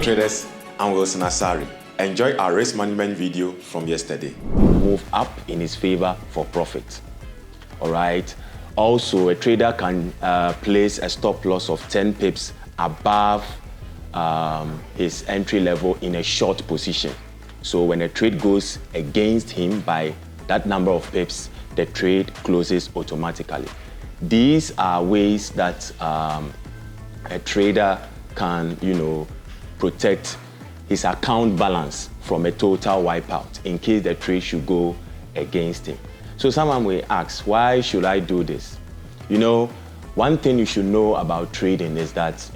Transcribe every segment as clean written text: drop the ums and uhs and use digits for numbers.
traders, I'm Wilson Asari. Enjoy our risk management video from yesterday. Move up in his favor for profit. All right. Also, a trader can place a stop loss of 10 pips above his entry level in a short position. So when a trade goes against him by that number of pips, the trade closes automatically. These are ways that a trader can, protect his account balance from a total wipeout in case the trade should go against him. So someone will ask, why should I do this? One thing you should know about trading is that,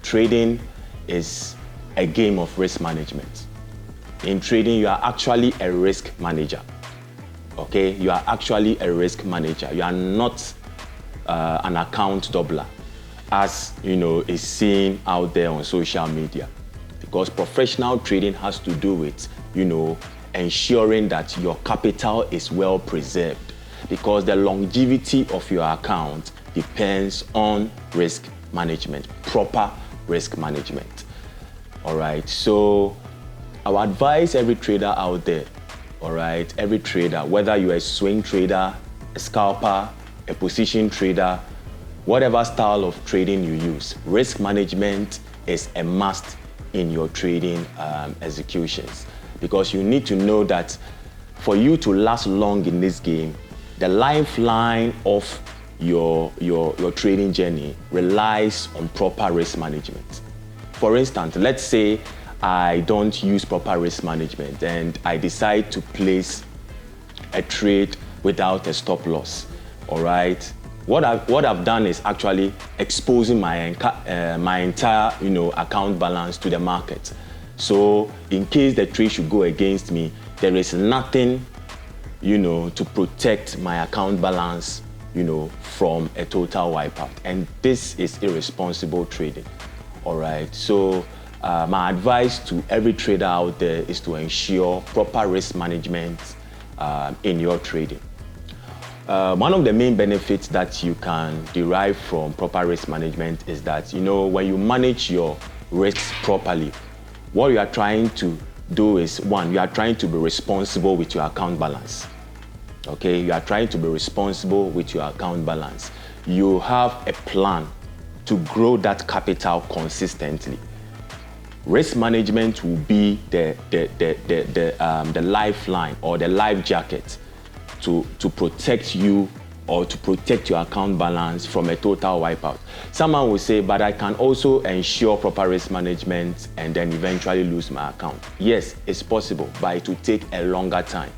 trading is a game of risk management. In trading, you are actually a risk manager. Okay, you are actually a risk manager. You are not an account doubler, as is seen out there on social media. Because professional trading has to do with, ensuring that your capital is well preserved. Because the longevity of your account depends on risk management, proper risk management. All right, so I would advise every trader out there, all right, every trader, whether you're a swing trader, a scalper, a position trader, whatever style of trading you use, risk management is a must in your trading executions, because you need to know that for you to last long in this game, the lifeline of your trading journey relies on proper risk management. For instance, let's say I don't use proper risk management and I decide to place a trade without a stop loss. All right. What I've done is actually exposing my entire account balance to the market. So in case the trade should go against me, there is nothing to protect my account balance from a total wipeout. And this is irresponsible trading. All right. So my advice to every trader out there is to ensure proper risk management in your trading. One of the main benefits that you can derive from proper risk management is that, when you manage your risks properly, what you are trying to do is, one, you are trying to be responsible with your account balance. Okay, you are trying to be responsible with your account balance. You have a plan to grow that capital consistently. Risk management will be the lifeline or the life jacket to protect you or to protect your account balance from a total wipeout. Someone will say, but I can also ensure proper risk management and then eventually lose my account. Yes, it's possible, but it will take a longer time.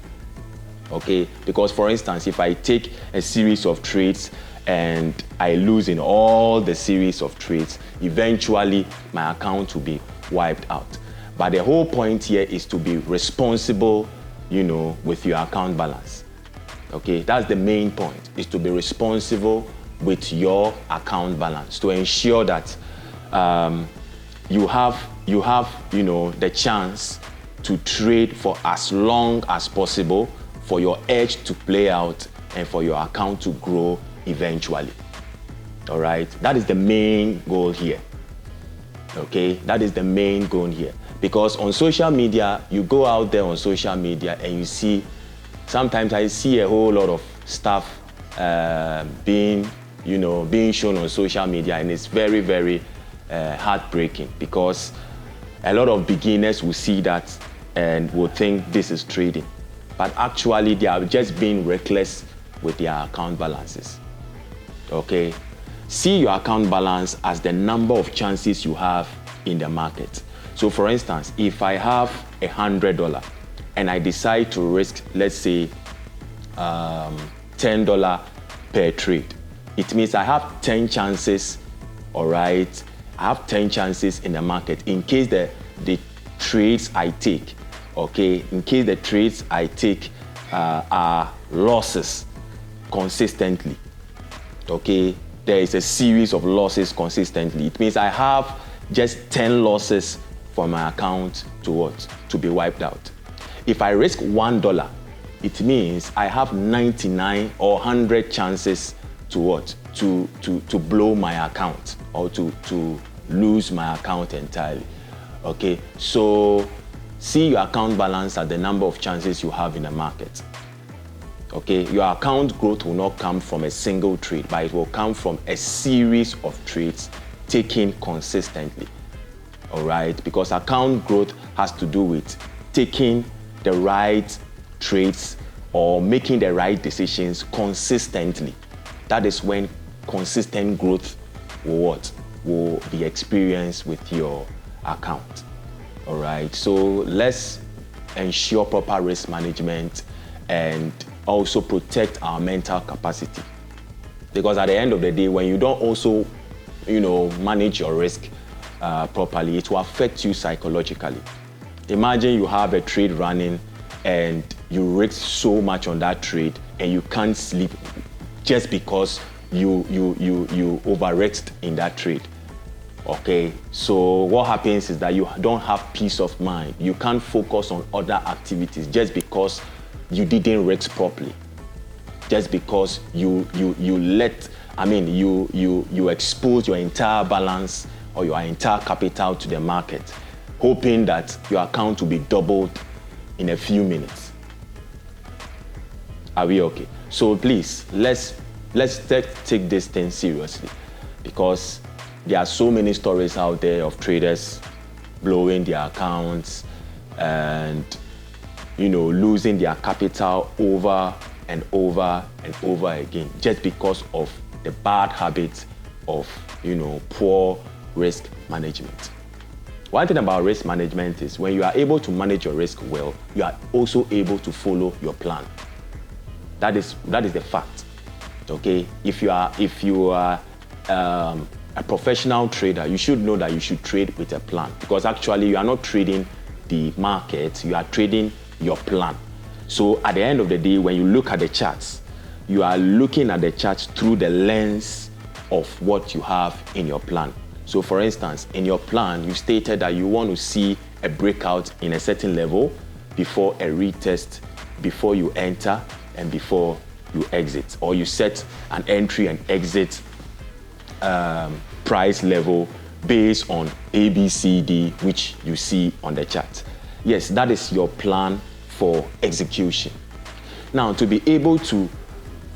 Okay, because for instance, if I take a series of trades and I lose in all the series of trades, eventually my account will be wiped out. But the whole point here is to be responsible, with your account balance. Okay, that's the main point, is to be responsible with your account balance to ensure that you have the chance to trade for as long as possible, for your edge to play out and for your account to grow eventually. All right, that is the main goal here. Okay, that is the main goal here. Because on social media, you go out there on social media and you see, sometimes I see a whole lot of stuff being shown on social media, and it's very, very heartbreaking, because a lot of beginners will see that and will think this is trading. But actually, they are just being reckless with their account balances. Okay? See your account balance as the number of chances you have in the market. So for instance, if I have $100 and I decide to risk, let's say, $10 per trade, it means I have 10 chances, all right? I have 10 chances in the market in case the trades I take, okay, in case the trades I take are losses consistently, okay? There is a series of losses consistently. It means I have just 10 losses for my account to be wiped out. If I risk $1, it means I have 99 or 100 chances to blow my account or to lose my account entirely. Okay, so see your account balance as the number of chances you have in the market. Okay, your account growth will not come from a single trade, but it will come from a series of trades taken consistently. All right, because account growth has to do with taking the right trades or making the right decisions consistently. That is when consistent growth will be experienced with your account. All right, so let's ensure proper risk management and also protect our mental capacity, because at the end of the day, when you don't also manage your risk properly, it will affect you psychologically. Imagine you have a trade running and you risk so much on that trade and you can't sleep just because you over-risked in that trade. Okay, so what happens is that you don't have peace of mind. You can't focus on other activities just because you didn't risk properly. Just because you expose your entire balance or your entire capital to the market, hoping that your account will be doubled in a few minutes. Are we okay? So please, let's take this thing seriously, because there are so many stories out there of traders blowing their accounts and losing their capital over and over and over again, just because of the bad habits of poor risk management. One thing about risk management is when you are able to manage your risk well, you are also able to follow your plan. That is the fact. Okay, if you are a professional trader, you should know that you should trade with a plan, because actually you are not trading the market, you are trading your plan. So at the end of the day, when you look at the charts, you are looking at the charts through the lens of what you have in your plan. So for instance, in your plan, you stated that you want to see a breakout in a certain level before a retest, before you enter and before you exit, or you set an entry and exit price level based on A, B, C, D, which you see on the chart. Yes, that is your plan for execution. Now, to be able to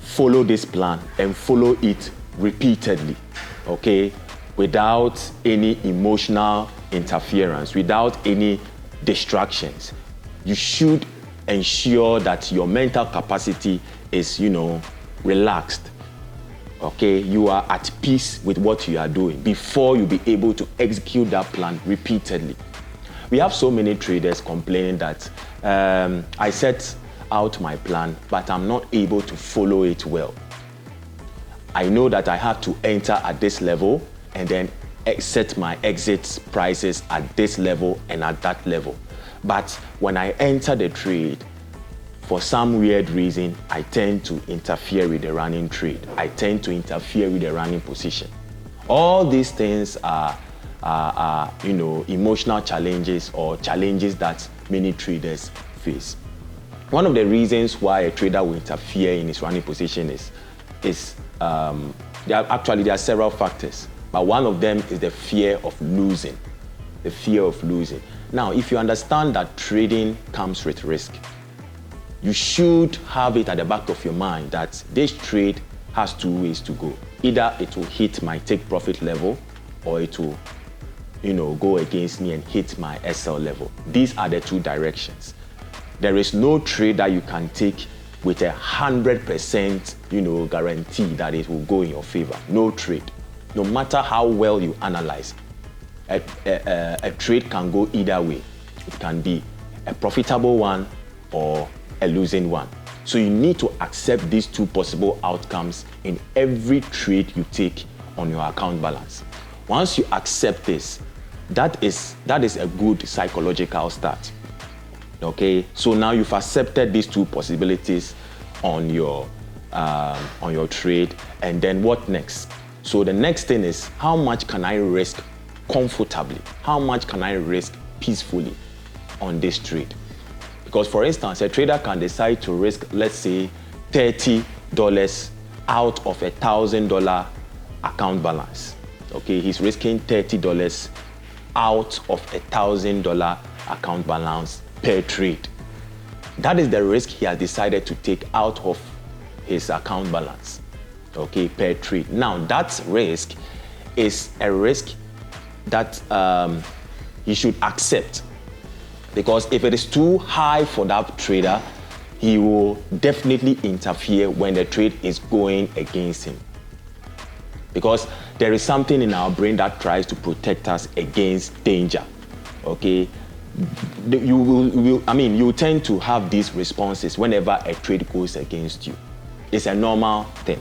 follow this plan and follow it repeatedly, okay, without any emotional interference, without any distractions, you should ensure that your mental capacity is, relaxed. Okay, you are at peace with what you are doing before you be able to execute that plan repeatedly. We have so many traders complaining that I set out my plan, but I'm not able to follow it well. I know that I have to enter at this level and then set my exit prices at this level and at that level. But when I enter the trade, for some weird reason, I tend to interfere with the running trade. I tend to interfere with the running position. All these things are emotional challenges or challenges that many traders face. One of the reasons why a trader will interfere in his running position there are several factors, but one of them is the fear of losing. The fear of losing. Now, if you understand that trading comes with risk, you should have it at the back of your mind that this trade has two ways to go. Either it will hit my take profit level, or it will, go against me and hit my SL level. These are the two directions. There is no trade that you can take with 100%, guarantee that it will go in your favor. No trade. No matter how well you analyze, a trade can go either way. It can be a profitable one or a losing one. So you need to accept these two possible outcomes in every trade you take on your account balance. Once you accept this, that is a good psychological start. Okay, so now you've accepted these two possibilities on your trade, and then what next? So the next thing is, how much can I risk comfortably? How much can I risk peacefully on this trade? Because for instance, a trader can decide to risk, let's say, $30 out of $1,000 account balance. Okay, he's risking $30 out of $1,000 account balance per trade. That is the risk he has decided to take out of his account balance, okay, per trade. Now, that risk is a risk that he should accept, because if it is too high for that trader, he will definitely interfere when the trade is going against him. Because there is something in our brain that tries to protect us against danger, okay? You tend to have these responses whenever a trade goes against you. It's a normal thing,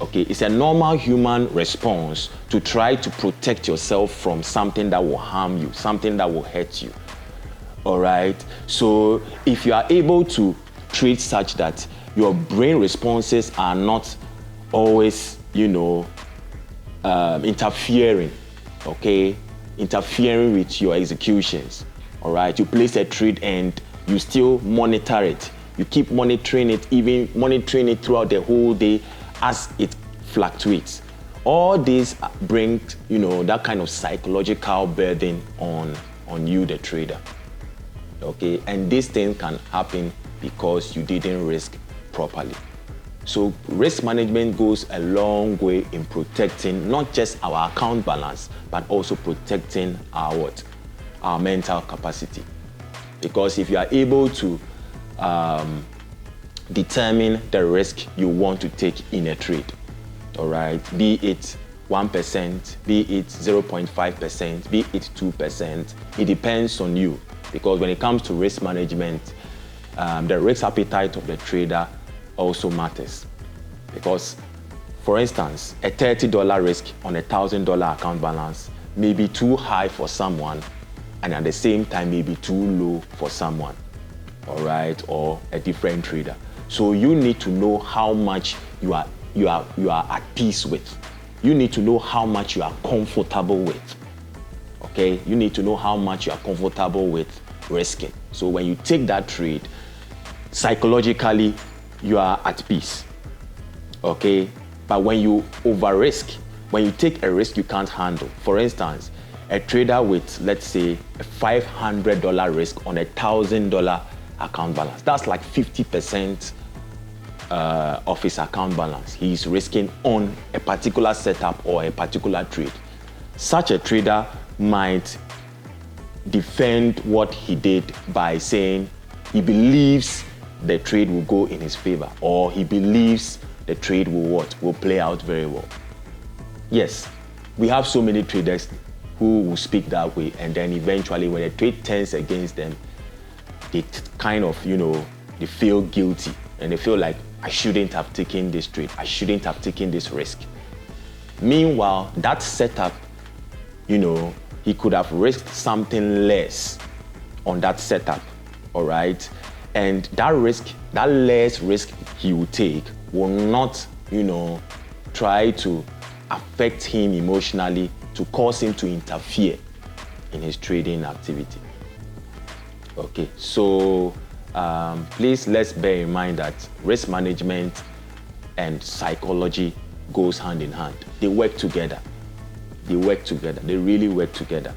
okay? It's a normal human response to try to protect yourself from something that will harm you, something that will hurt you, all right? So if you are able to trade such that your brain responses are not always, interfering, okay? Interfering with your executions, all right? You place a trade and you still monitor it. You keep monitoring it, even monitoring it throughout the whole day as it fluctuates. All this brings, that kind of psychological burden on you, the trader, okay? And this thing can happen because you didn't risk properly. So risk management goes a long way in protecting not just our account balance, but also protecting our mental capacity. Because if you are able to determine the risk you want to take in a trade, all right, be it 1%, be it 0.5%, be it 2%, it depends on you. Because when it comes to risk management, the risk appetite of the trader also matters. Because, for instance, a $30 risk on a $1,000 account balance may be too high for someone, and at the same time may be too low for someone, all right, or a different trader. So you need to know how much you are at peace with. You need to know how much you are comfortable with. Okay, you need to know how much you are comfortable with risking. So when you take that trade, psychologically, you are at peace, okay? But when you over-risk, when you take a risk you can't handle, for instance, a trader with, let's say, a $500 risk on a $1,000 account balance, that's like 50% of his account balance. He's risking on a particular setup or a particular trade. Such a trader might defend what he did by saying he believes the trade will go in his favor, or he believes the trade will play out very well. Yes, we have so many traders who will speak that way, and then eventually when the trade turns against them, they kind of, they feel guilty, and they feel like, I shouldn't have taken this trade, I shouldn't have taken this risk. Meanwhile, that setup, he could have risked something less on that setup, all right? And that less risk he will take will not, try to affect him emotionally to cause him to interfere in his trading activity. Okay, so please let's bear in mind that risk management and psychology goes hand in hand. They work together. They work together. They really work together,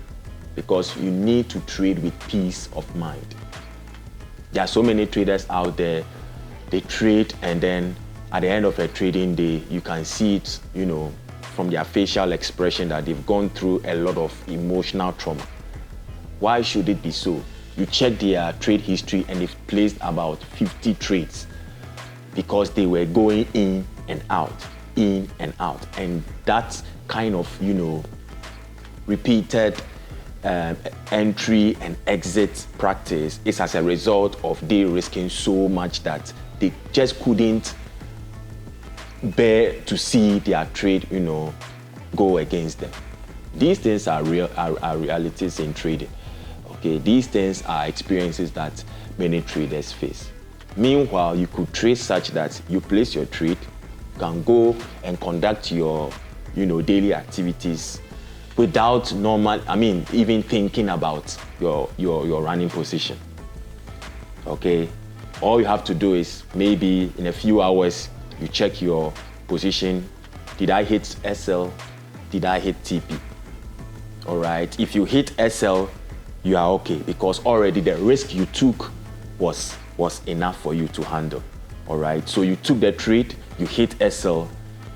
because you need to trade with peace of mind. There are so many traders out there, they trade, and then at the end of a trading day, you can see it, from their facial expression that they've gone through a lot of emotional trauma. Why should it be so? You check their trade history and they've placed about 50 trades because they were going in and out. And that kind of, repeated entry and exit practice is as a result of they risking so much that they just couldn't bear to see their trade, go against them. These things are realities in trading. Okay, these things are experiences that many traders face. Meanwhile, you could trade such that you place your trade, you can go and conduct your, daily activities without even thinking about your running position. Okay, all you have to do is maybe in a few hours you check your position. Did I hit SL? Did I hit TP? all right? If you hit SL, you are okay, because already the risk you took was enough for you to handle, all right? So you took the trade, you hit SL,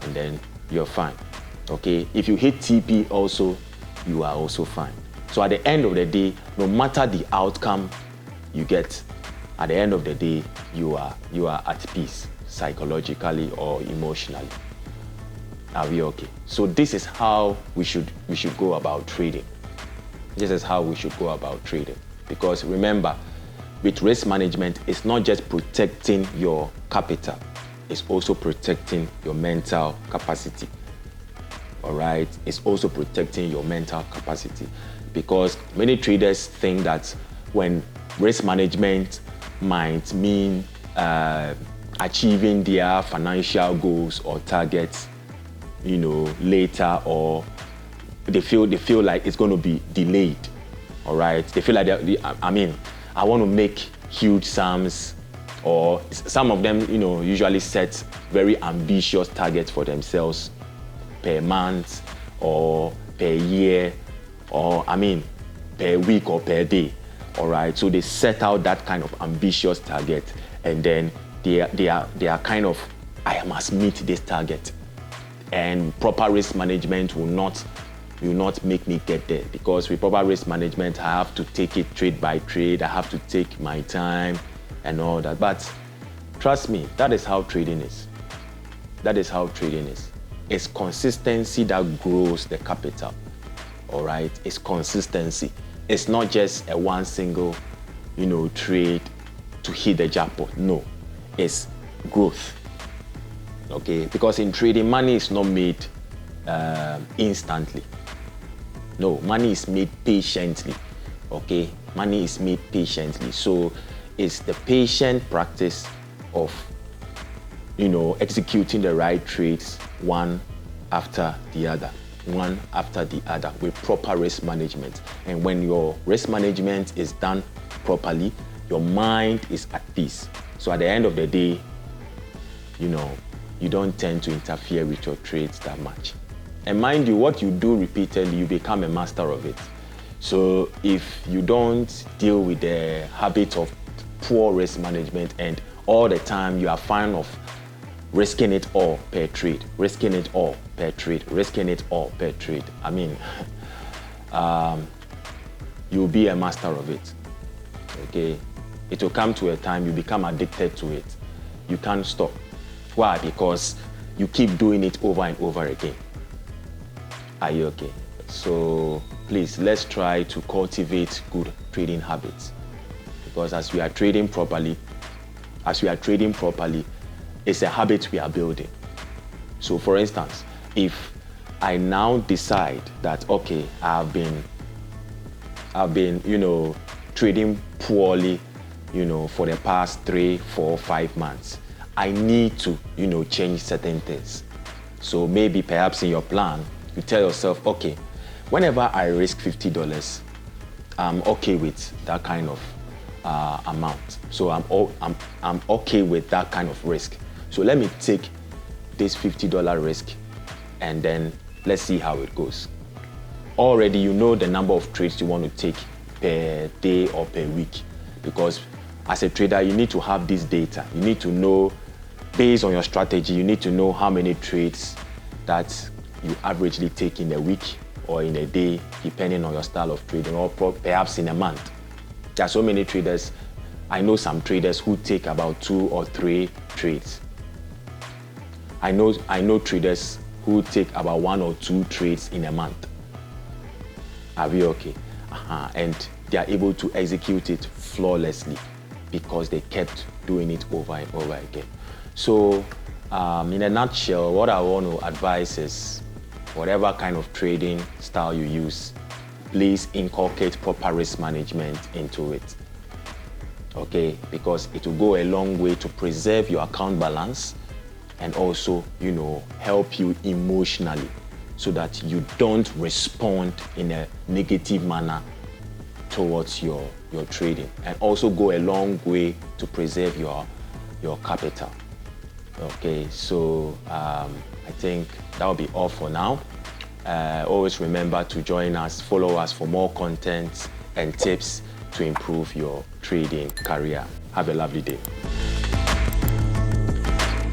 and then you're fine, okay? If you hit TP also, you are also fine. So at the end of the day, no matter the outcome you get, at the end of the day, you are at peace, psychologically or emotionally. Are we okay? So this is how we should go about trading. This is how we should go about trading. Because remember, with risk management, it's not just protecting your capital, it's also protecting your mental capacity. All right? It's also protecting your mental capacity. Because many traders think that when risk management might mean achieving their financial goals or targets, later, or they feel like it's going to be delayed. All right, they feel like I want to make huge sums, or some of them, usually set very ambitious targets for themselves per month or per year, or per week or per day. All right, so they set out that kind of ambitious target, and then they are kind of, I must meet this target. And proper risk management will not make me get there, because with proper risk management, I have to take it trade by trade. I have to take my time and all that. But trust me, that is how trading is. That is how trading is. It's consistency that grows the capital. All right, it's consistency. It's not just a one single, trade to hit the jackpot. No, it's growth. Okay, because in trading, money is not made instantly. No, money is made patiently. Okay, money is made patiently. So it's the patient practice of, executing the right trades one after the other with proper risk management. And when your risk management is done properly, your mind is at peace. So at the end of the day, you don't tend to interfere with your trades that much. And mind you, what you do repeatedly, you become a master of it. So if you don't deal with the habit of poor risk management, and all the time you are fine of risking it all per trade, risking it all per trade, risking it all per trade, you'll be a master of it. Okay? It will come to a time you become addicted to it. You can't stop. Why? Because you keep doing it over and over again. Are you okay? So please, let's try to cultivate good trading habits. Because as we are trading properly, it's a habit we are building. So for instance, if I now decide that, okay, I've been trading poorly, for the past 3, 4, 5 months, I need to, change certain things. So maybe perhaps in your plan, you tell yourself, okay, whenever I risk $50, I'm okay with that kind of amount. So I'm okay with that kind of risk. So let me take this $50 risk, and then let's see how it goes. Already you know the number of trades you want to take per day or per week, because as a trader, you need to have this data. You need to know, based on your strategy, you need to know how many trades that you averagely take in a week or in a day, depending on your style of trading, or perhaps in a month. There are so many traders. I know some traders who take about 2 or 3 trades. I know traders who take about 1 or 2 trades in a month. Are we okay? And they are able to execute it flawlessly because they kept doing it over and over again. So in a nutshell, what I want to advise is, whatever kind of trading style you use, please inculcate proper risk management into it. Okay, because it will go a long way to preserve your account balance, and also, help you emotionally, so that you don't respond in a negative manner towards your trading, and also go a long way to preserve your capital. Okay, so I think that will be all for now. Always remember to join us, follow us for more content and tips to improve your trading career. Have a lovely day.